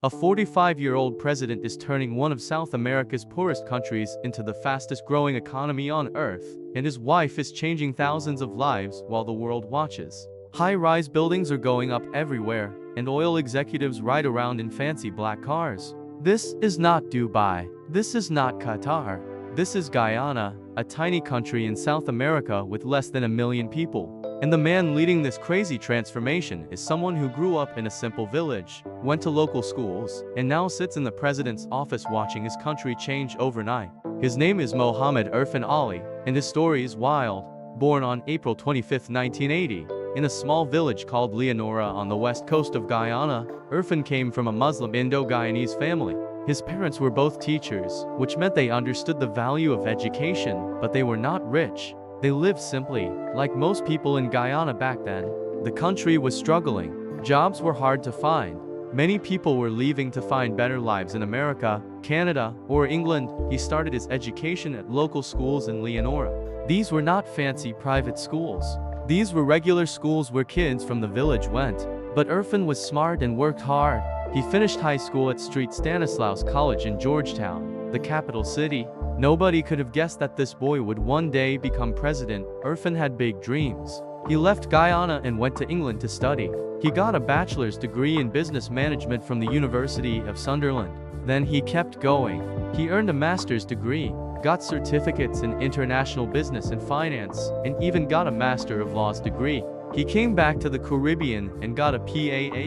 A 45-year-old president is turning one of South America's poorest countries into the fastest-growing economy on Earth, and his wife is changing thousands of lives while the world watches. High-rise buildings are going up everywhere, and oil executives ride around in fancy black cars. This is not Dubai. This is not Qatar. This is Guyana, a tiny country in South America with less than 1 million people. And the man leading this crazy transformation is someone who grew up in a simple village, went to local schools, and now sits in the president's office watching his country change overnight. His name is Mohammed Irfaan Ali, and his story is wild. Born on April 25, 1980, in a small village called Leonora on the west coast of Guyana, Irfaan came from a Muslim Indo-Guyanese family. His parents were both teachers, which meant they understood the value of education, but they were not rich. They lived simply, like most people in Guyana back then. The country was struggling. Jobs were hard to find. Many people were leaving to find better lives in America, Canada, or England. He started his education at local schools in Leonora. These were not fancy private schools. These were regular schools where kids from the village went. But Irfaan was smart and worked hard. He finished high school at St. Stanislaus College in Georgetown, the capital city. Nobody could have guessed that this boy would one day become president. Irfaan had big dreams. He left Guyana and went to England to study. He got a bachelor's degree in business management from the University of Sunderland. Then he kept going. He earned a master's degree, got certificates in international business and finance, and even got a Master of Laws degree. He came back to the Caribbean and got a PhD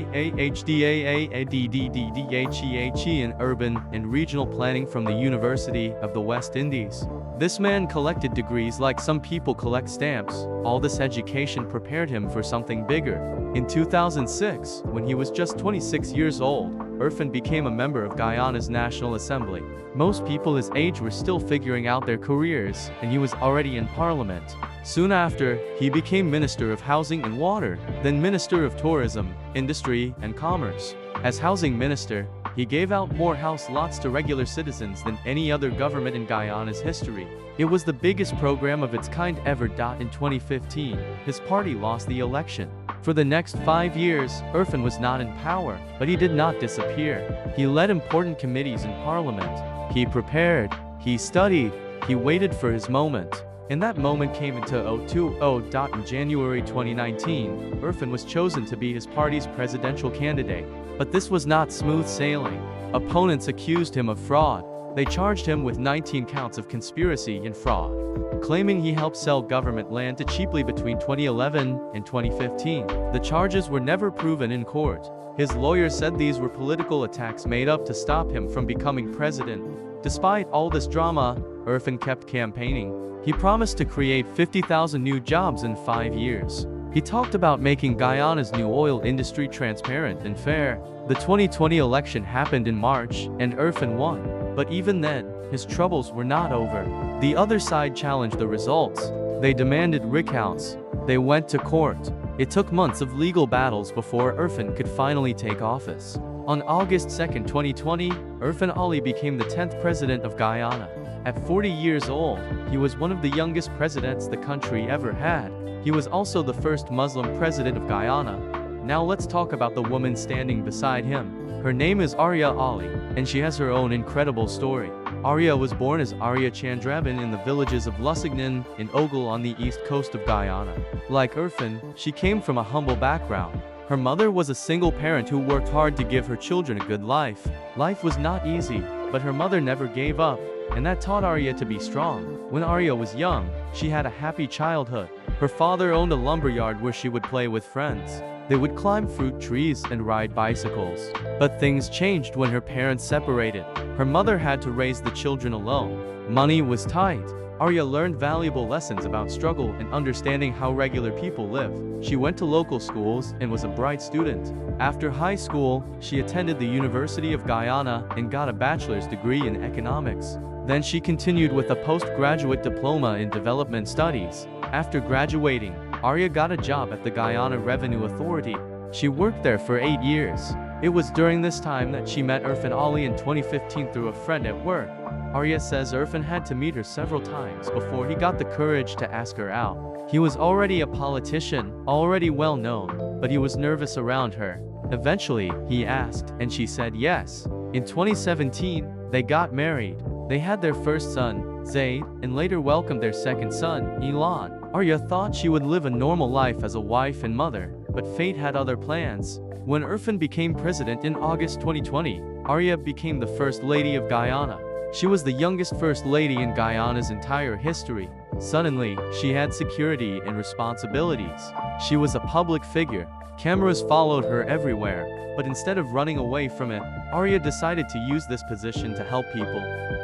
in urban and regional planning from the University of the West Indies. This man collected degrees like some people collect stamps. All this education prepared him for something bigger. In 2006, when he was just 26 years old, Irfaan became a member of Guyana's National Assembly. Most people his age were still figuring out their careers, and he was already in parliament. Soon after, he became Minister of Housing and Water, then Minister of Tourism, Industry, and Commerce. As Housing Minister, he gave out more house lots to regular citizens than any other government in Guyana's history. It was the biggest program of its kind ever. In 2015, his party lost the election. For the next 5 years, Irfaan was not in power, but he did not disappear. He led important committees in parliament. He prepared, he studied, he waited for his moment. And that moment came in 2020. In January 2019, Irfaan was chosen to be his party's presidential candidate. But this was not smooth sailing. Opponents accused him of fraud. They charged him with 19 counts of conspiracy and fraud, claiming he helped sell government land too cheaply between 2011 and 2015. The charges were never proven in court. His lawyers said these were political attacks made up to stop him from becoming president. Despite all this drama, Irfaan kept campaigning. He promised to create 50,000 new jobs in 5 years. He talked about making Guyana's new oil industry transparent and fair. The 2020 election happened in March, and Irfaan won. But even then, his troubles were not over. The other side challenged the results. They demanded recounts. They went to court. It took months of legal battles before Irfaan could finally take office. On August 2, 2020, Irfaan Ali became the 10th president of Guyana. At 40 years old, he was one of the youngest presidents the country ever had. He was also the first Muslim president of Guyana. Now let's talk about the woman standing beside him. Her name is Arya Ali, and she has her own incredible story. Arya was born as Arya Chandraban in the villages of Lusignan and Ogle on the east coast of Guyana. Like Irfaan, she came from a humble background. Her mother was a single parent who worked hard to give her children a good life. Life was not easy, but her mother never gave up, and that taught Arya to be strong. When Arya was young, she had a happy childhood. Her father owned a lumberyard where she would play with friends. They would climb fruit trees and ride bicycles. But things changed when her parents separated. Her mother had to raise the children alone. Money was tight. Arya learned valuable lessons about struggle and understanding how regular people live. She went to local schools and was a bright student. After high school, she attended the University of Guyana and got a bachelor's degree in economics. Then she continued with a postgraduate diploma in development studies. After graduating, Arya got a job at the Guyana Revenue Authority. She worked there for 8 years. It was during this time that she met Irfaan Ali in 2015 through a friend at work. Arya says Irfaan had to meet her several times before he got the courage to ask her out. He was already a politician, already well known, but he was nervous around her. Eventually, he asked, and she said yes. In 2017, they got married. They had their first son, Zaid, and later welcomed their second son, Elon. Arya thought she would live a normal life as a wife and mother, but fate had other plans. When Irfaan became president in August 2020, Arya became the First Lady of Guyana. She was the youngest First Lady in Guyana's entire history. Suddenly, she had security and responsibilities. She was a public figure. Cameras followed her everywhere, but instead of running away from it, Arya decided to use this position to help people.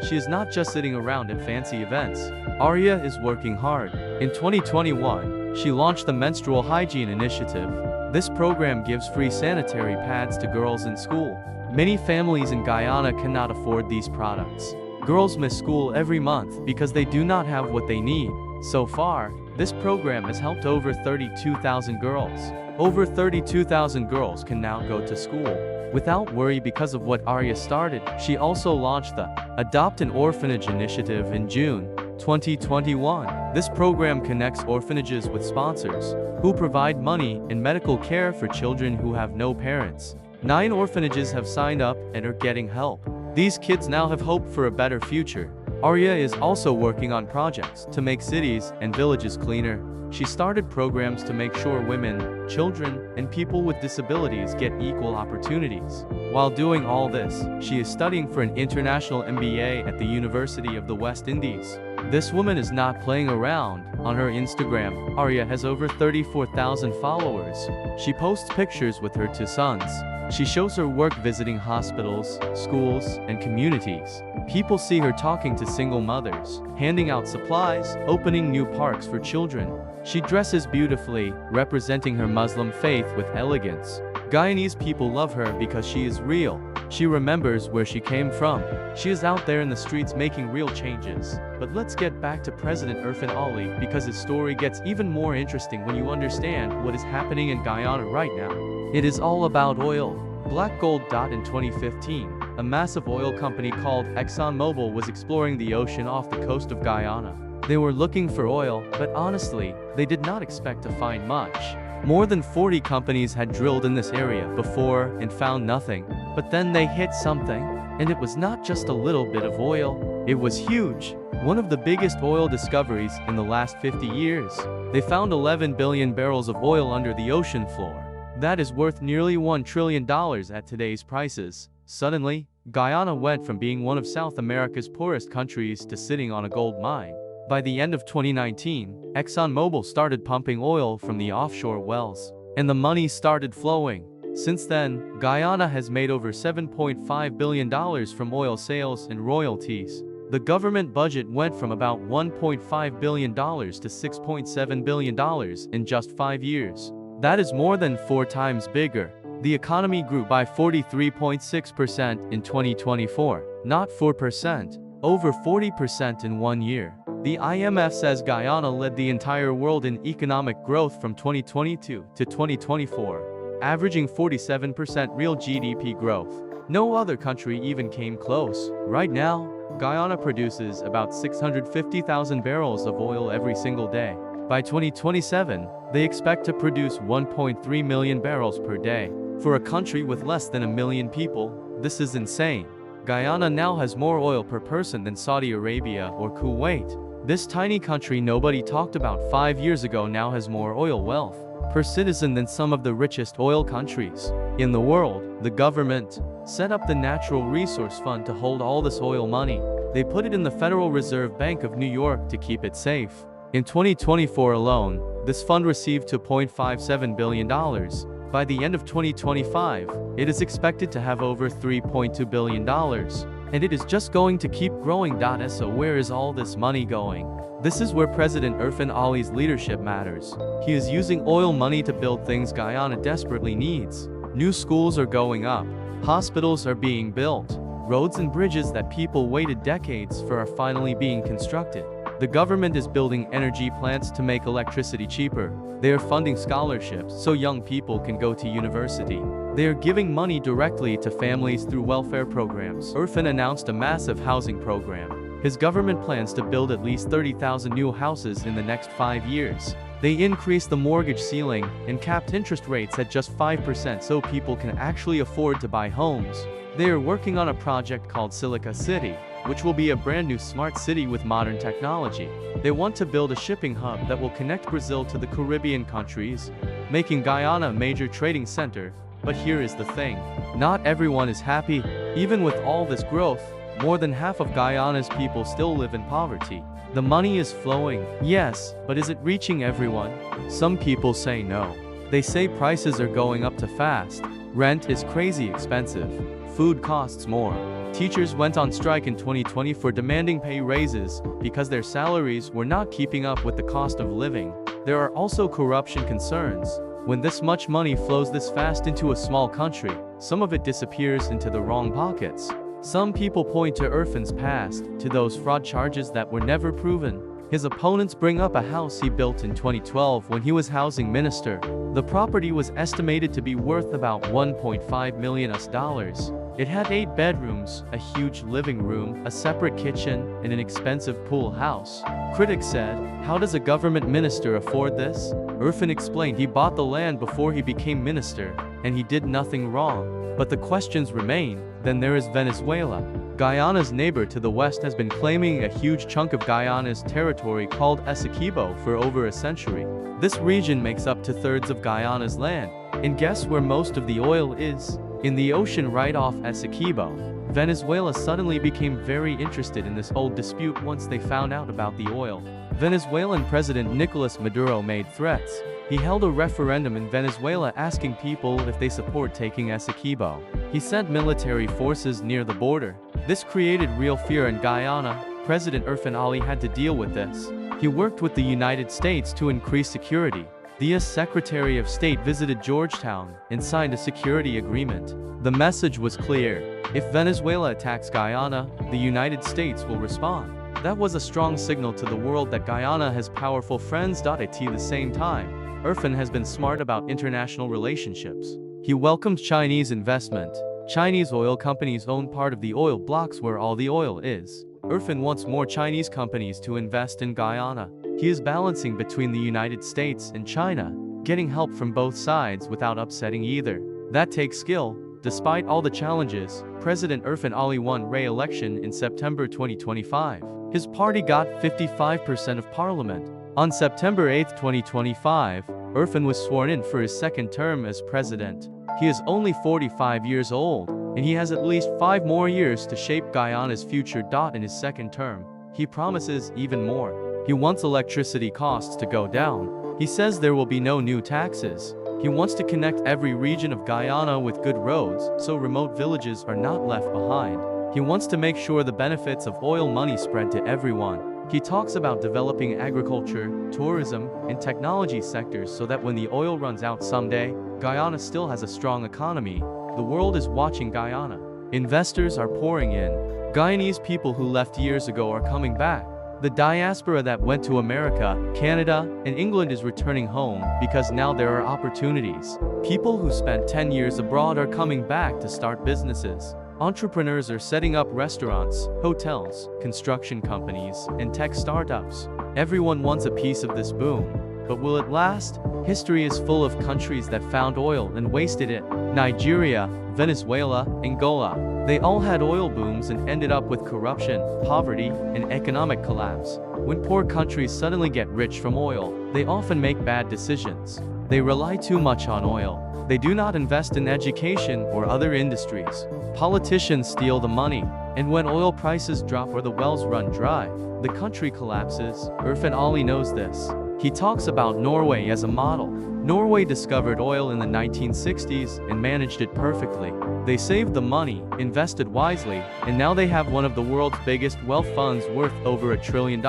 She is not just sitting around at fancy events. Arya is working hard. In 2021, she launched the Menstrual Hygiene Initiative. This program gives free sanitary pads to girls in school. Many families in Guyana cannot afford these products. Girls miss school every month because they do not have what they need. So far, this program has helped over 32,000 girls. Over 32,000 girls can now go to school without worry because of what Arya started. She also launched the Adopt an Orphanage initiative in June 2021. This program connects orphanages with sponsors who provide money and medical care for children who have no parents. 9 orphanages have signed up and are getting help. These kids now have hope for a better future. Arya is also working on projects to make cities and villages cleaner. She started programs to make sure women, children, and people with disabilities get equal opportunities. While doing all this, she is studying for an international MBA at the University of the West Indies. This woman is not playing around. On her Instagram, Arya has over 34,000 followers. She posts pictures with her 2 sons. She shows her work visiting hospitals, schools, and communities. People see her talking to single mothers, handing out supplies, opening new parks for children. She dresses beautifully, representing her Muslim faith with elegance. Guyanese people love her because she is real. She remembers where she came from. She is out there in the streets making real changes. But let's get back to President Irfaan Ali because his story gets even more interesting when you understand what is happening in Guyana right now. It is all about oil. Black gold. In 2015, a massive oil company called ExxonMobil was exploring the ocean off the coast of Guyana. They were looking for oil, but honestly, they did not expect to find much. More than 40 companies had drilled in this area before and found nothing. But then they hit something, and it was not just a little bit of oil. It was huge. One of the biggest oil discoveries in the last 50 years. They found 11 billion barrels of oil under the ocean floor. That is worth nearly $1 trillion at today's prices. Suddenly, Guyana went from being one of South America's poorest countries to sitting on a gold mine. By the end of 2019, ExxonMobil started pumping oil from the offshore wells, and the money started flowing. Since then, Guyana has made over $7.5 billion from oil sales and royalties. The government budget went from about $1.5 billion to $6.7 billion in just 5 years. That is more than 4 times bigger. The economy grew by 43.6% in 2024, not 4%, over 40% in 1 year. The IMF says Guyana led the entire world in economic growth from 2022 to 2024, averaging 47% real GDP growth. No other country even came close. Right now, Guyana produces about 650,000 barrels of oil every single day. By 2027, they expect to produce 1.3 million barrels per day. For a country with less than 1 million people, this is insane. Guyana now has more oil per person than Saudi Arabia or Kuwait. This tiny country nobody talked about 5 years ago now has more oil wealth per citizen than some of the richest oil countries in the world. The government set up the Natural Resource Fund to hold all this oil money. They put it in the Federal Reserve Bank of New York to keep it safe. In 2024 alone, this fund received $2.57 billion. By the end of 2025, it is expected to have over $3.2 billion. And it is just going to keep growing. So where is all this money going? This is where President Irfaan Ali's leadership matters. He is using oil money to build things Guyana desperately needs. New schools are going up. Hospitals are being built. Roads and bridges that people waited decades for are finally being constructed. The government is building energy plants to make electricity cheaper. They are funding scholarships so young people can go to university. They are giving money directly to families through welfare programs. Irfaan announced a massive housing program. His government plans to build at least 30,000 new houses in the next 5 years. They increased the mortgage ceiling and capped interest rates at just 5% so people can actually afford to buy homes. They are working on a project called Silica City, which will be a brand new smart city with modern technology. They want to build a shipping hub that will connect Brazil to the Caribbean countries, making Guyana a major trading center. But here is the thing. Not everyone is happy. Even with all this growth, more than half of Guyana's people still live in poverty. The money is flowing, yes, but is it reaching everyone? Some people say no. They say prices are going up too fast. Rent is crazy expensive. Food costs more. Teachers went on strike in 2020 for demanding pay raises because their salaries were not keeping up with the cost of living. There are also corruption concerns. When this much money flows this fast into a small country, some of it disappears into the wrong pockets. Some people point to Irfaan's past, to those fraud charges that were never proven. His opponents bring up a house he built in 2012 when he was housing minister. The property was estimated to be worth about $1.5 million. It had 8 bedrooms, a huge living room, a separate kitchen, and an expensive pool house. Critics said, how does a government minister afford this? Irfaan explained he bought the land before he became minister, and he did nothing wrong. But the questions remain. Then there is Venezuela. Guyana's neighbor to the west has been claiming a huge chunk of Guyana's territory called Essequibo for over a century. This region makes up 2/3 of Guyana's land. And guess where most of the oil is? In the ocean right off Essequibo. Venezuela suddenly became very interested in this old dispute once they found out about the oil. Venezuelan President Nicolas Maduro made threats. He held a referendum in Venezuela asking people if they support taking Essequibo. He sent military forces near the border. This created real fear in Guyana. President Irfaan Ali had to deal with this. He worked with the United States to increase security. The U.S. Secretary of State visited Georgetown and signed a security agreement. The message was clear. If Venezuela attacks Guyana, the United States will respond. That was a strong signal to the world that Guyana has powerful friends. At the same time, Irfaan has been smart about international relationships. He welcomed Chinese investment. Chinese oil companies own part of the oil blocks where all the oil is. Irfaan wants more Chinese companies to invest in Guyana. He is balancing between the United States and China, getting help from both sides without upsetting either. That takes skill. Despite all the challenges, President Irfaan Ali won re-election in September 2025. His party got 55% of parliament. On September 8, 2025, Irfaan was sworn in for his second term as president. He is only 45 years old, and he has at least 5 more years to shape Guyana's future. In his second term, he promises even more. He wants electricity costs to go down. He says there will be no new taxes. He wants to connect every region of Guyana with good roads, so remote villages are not left behind. He wants to make sure the benefits of oil money spread to everyone. He talks about developing agriculture, tourism, and technology sectors so that when the oil runs out someday, Guyana still has a strong economy. The world is watching Guyana. Investors are pouring in. Guyanese people who left years ago are coming back. The diaspora that went to America, Canada, and England is returning home because now there are opportunities. People who spent 10 years abroad are coming back to start businesses. Entrepreneurs are setting up restaurants, hotels, construction companies, and tech startups. Everyone wants a piece of this boom. But will it last? History is full of countries that found oil and wasted it. Nigeria, Venezuela, Angola. They all had oil booms and ended up with corruption, poverty, and economic collapse. When poor countries suddenly get rich from oil, they often make bad decisions. They rely too much on oil. They do not invest in education or other industries. Politicians steal the money. And when oil prices drop or the wells run dry, the country collapses. Irfaan Ali knows this. He talks about Norway as a model. Norway discovered oil in the 1960s and managed it perfectly. They saved the money, invested wisely, and now they have one of the world's biggest wealth funds worth over $1 trillion.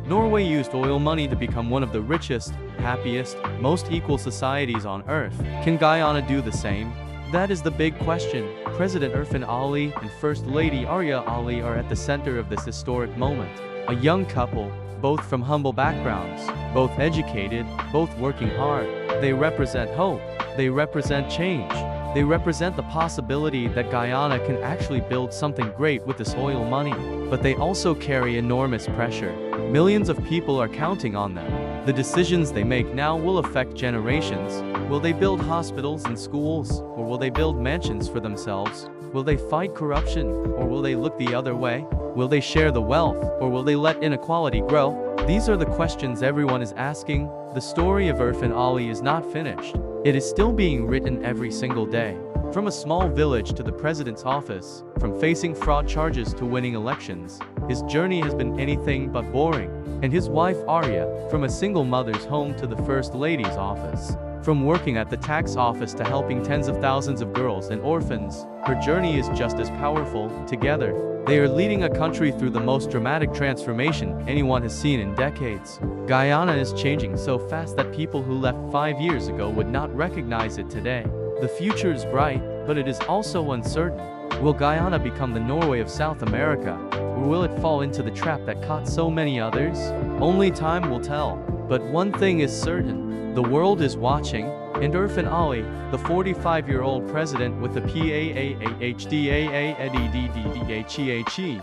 Norway used oil money to become one of the richest, happiest, most equal societies on earth. Can Guyana do the same? That is the big question. President Irfaan Ali and First Lady Arya Ali are at the center of this historic moment. A young couple, both from humble backgrounds, both educated, both working hard. They represent hope. They represent change. They represent the possibility that Guyana can actually build something great with this oil money. But they also carry enormous pressure. Millions of people are counting on them. The decisions they make now will affect generations. Will they build hospitals and schools, or will they build mansions for themselves? Will they fight corruption, or will they look the other way? Will they share the wealth, or will they let inequality grow? These are the questions everyone is asking. The story of Irfaan Ali is not finished. It is still being written every single day. From a small village to the president's office, from facing fraud charges to winning elections, his journey has been anything but boring. And his wife Arya, from a single mother's home to the First Lady's office, from working at the tax office to helping tens of thousands of girls and orphans, her journey is just as powerful. Together, they are leading a country through the most dramatic transformation anyone has seen in decades. Guyana is changing so fast that people who left 5 years ago would not recognize it today. The future is bright, but it is also uncertain. Will Guyana become the Norway of South America, or will it fall into the trap that caught so many others? Only time will tell. But one thing is certain, the world is watching, and Irfaan Ali, the 45-year-old president with a PhD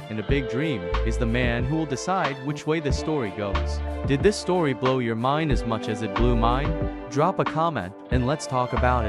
and a big dream, is the man who will decide which way the story goes. Did this story blow your mind as much as it blew mine? Drop a comment, and let's talk about it.